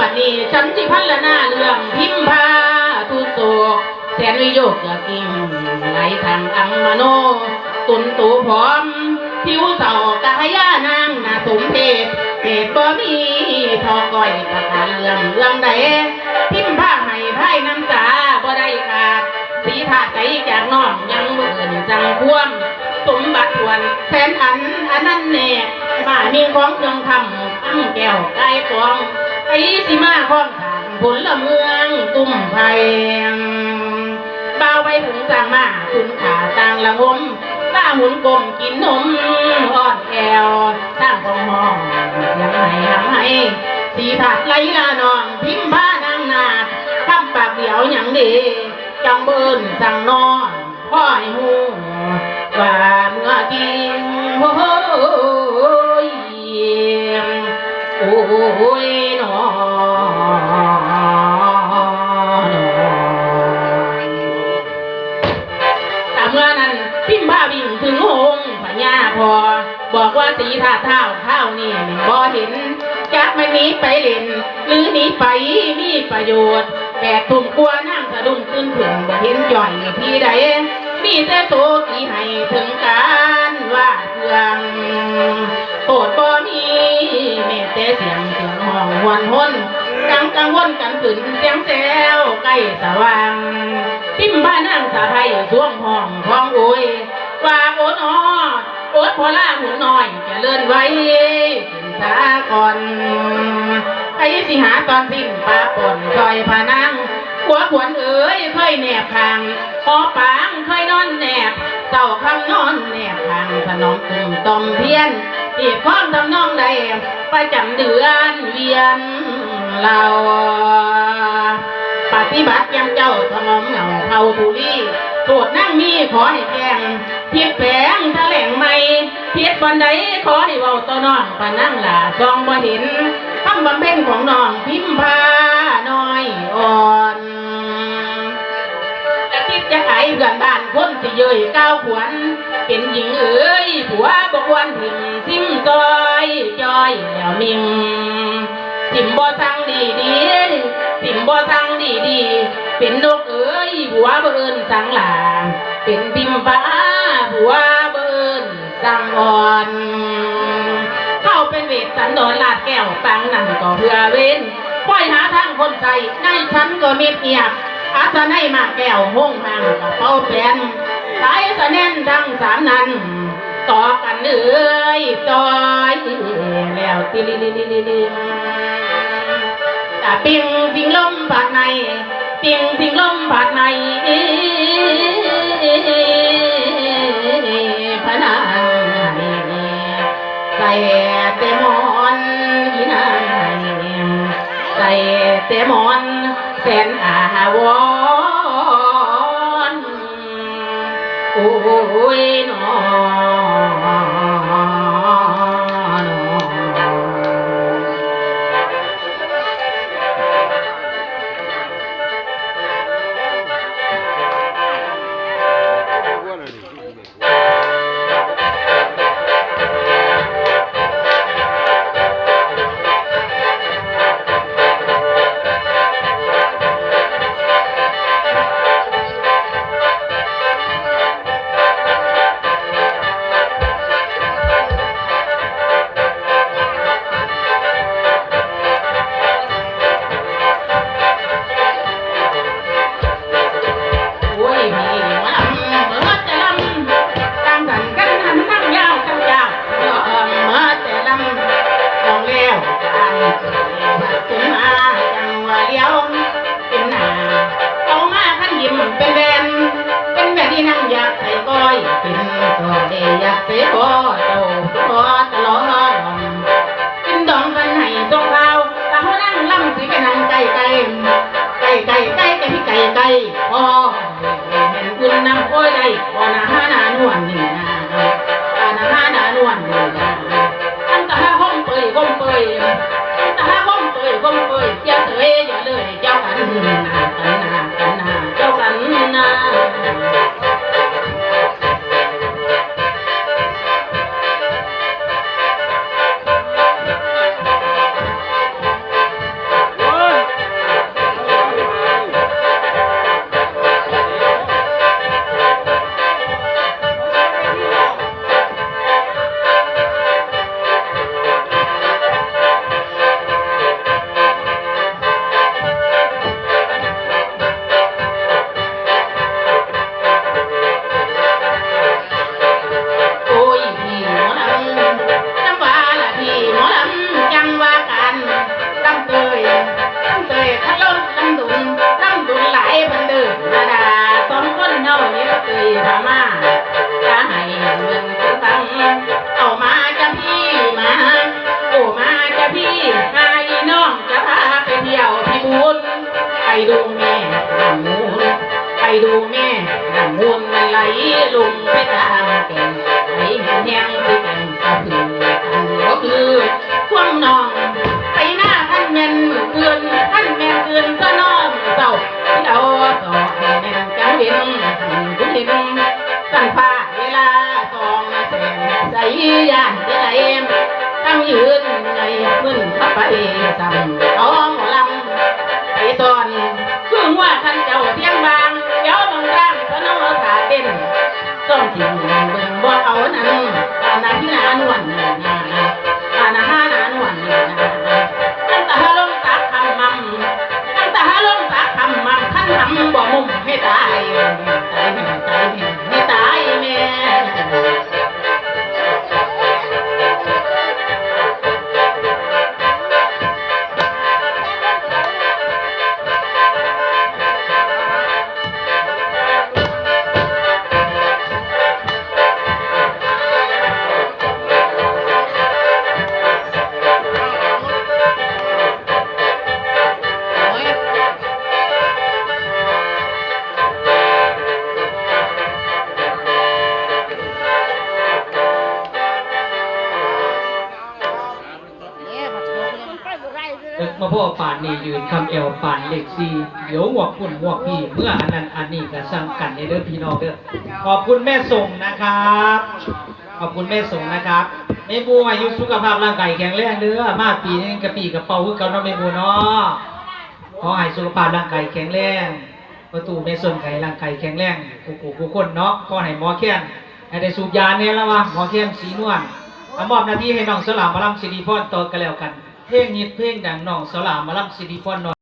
บัดนี้ฉันสิพันละหน้าเรื่องพิมพาทุกโศกแสนวิโยกอย่ากิ่งไหลทางอังมโนตุนตูพร้อมผิวเสากะยานางนาสมเพศเหตุบ่มีทอก้อยประการเรื่องใดพิมพาให้ไพ่น้ำตาบ่ได้ขาดสีถาดใจจากน้องยังเบื่อจังควมสมบัติทวนแสนอันนั้นแน่บ้านมีของเครื่องทำตั้งแก้วไก่กองไอ้สิมาข้องทางผลละเมืองตุ้มไผ่เบาไปถึงจางมาคุณขาต่างละงมป้าหุ่นกลมกินนมอ่อนแอวสร้างของห้องเสียงไหนหำให้สีถาดไหลละนองพิมพ์ผ้านางนาดทำปากเดียวอย่างดีจังเบิ้นสั่งนอนพ่อยหูว่าเมื่อกินโอ้ยโอ้ยนอตามเมื่อนั้นพิมพ์ผ้าวิ่งถึงหงพญาพอบอกว่าสีถาดเท้านี่บ่เห็นจักไม่หนีไปเล่นหรือหนีไปมีประโยชน์แปดทุ่มกลัวนั่งสะดุ้งตื่นขึ้นบ่เห็นจ่อยพี่ใดมีแต่โตกี่ให้ถึงการว่าเครื่องโตดบ่มีแม้แต่เสียงห้องหวนห้นกังวลกันขึ้นเสียงแซวใกล้สว่างพิมพ์บ้านนั่งสะไทยช่วงห้องของโอยว่าโอนอโอดพอล่าหูน้อยจะเลื่อนไว้ขึ้นสาก่อนไอ้สิหาตอนสิ้นปลาป่นซอยพานังหัวขวนเอ๋ยเคยแนบทางหอปางเคยนอนแนบเต่าคำนอนแนบทางสนองกลุ่มตอมเพียนอีกข้องทำนองใดประจำเดือนเวียนเราปฏิบัติยังเจ้าถนอมเหงาเท่าทุลีโทษนั่งมีขอให้แกงเพียรแฝงแถลงไม่เพียรวันใดขอให้เว้าต่อน้องปานั่งหล่าซองบ่เห็นคำบำเพ็ญของน้องพิมพาน้อยอ่อนแต่คิดจะไขเพื่อนบ้านคนสิเยยก้าวขวัญเป็นหญิงเอ๋ยผัวบกวนถิ่มซิมซอยจอยแล้วมิงถิ่มบ่สั่งดีถิ่มบ่สั่งดีเป็นนกเอ๋ยผัวเบิ่นสั่งหลาเป็นพิมฟ้าผัวเบิ่นสั่งอ่อนเข้าเป็นเวทสันดอนลาดแก้วปังนั่นก็เพื่อเว้นค่อยหาทางคนใจในชั้นก็เม็ดเงียบอาสนัยมาแก้วห้องห่างกับเป้าแผนสายสะแน่นดังสามนั้นต่อกันเอ้ยต่อยแล้วติลิปิงสิงลมบาดในปิงสิงลมบาดในพนังใส่เตมอนยีนายใส่เตมอนแสนอาวรโอ้ยนอพ่อเห็นคุณน้ำโอ้ยได้บ่นาหานานวลนี่นะนาหานวลนี่นะตั้งแต่ห้องเปยตั้งแต่ห้องเปยอย่าเสยอย่าเลยเจ้ากันเจ้ากันนะโ งสิเป็นสะพือกันก็คือความนองไปหน้าท่านแม่นมือเกินท่านแม่นเกินก็นอนเศร้าที่เอาต่อให้แม่นจังเด่นคุณเห็นสันฟ้าเวลาสองแสงใส่ยานที่ไหนตั้งยืนไงมึนเข้าไปสั่งเอาหมอลำไปสอนคือว่าท่านเจ้าเทียงบางเดี๋ยวบางร่างพระนวขาเต้นต้องสิ่งเบิ่งบ่เอานั่นอาณาที่นานวลนาอาณาหานานวลนาตั้งแต่ฮาลงสักคำมั่มตั้งแต่ฮาลงสักคำมั่มท่านทำบ่มุมให้ตายให้ตายแม่มาพ่อป่านนี่ยืนคำเอวป่านเลขซีเดี๋ยวหวกพุ่นหวกพี่เมื่ออันนั้นอันนี้ก็สร้างกันในเด้อพี่น้องเด้อขอบคุณแม่ส่งนะครับขอบคุณแม่ส่งนะครับแม่บัวอายุสุขภาพร่างกายแข็งแรงเด้อมาปีนี้กระปีกระเป๋าคือเก่าเนาะแม่บัวเนาะขอให้สุขภาพร่างกายแข็งแรงประตูแม่ส่งไก่ร่างกายแข็งแรงผู้คนเนาะขอให้หมอแค้นให้ได้สูบยาเนี่ยแล้ววะหมอแค้นสีนวลมอบหน้าที่ให้น้องสลามมาลำสิริพรต่อกันแล้วกันเพลงฮิตเพลงดังน้องสลามมาลำสิริพร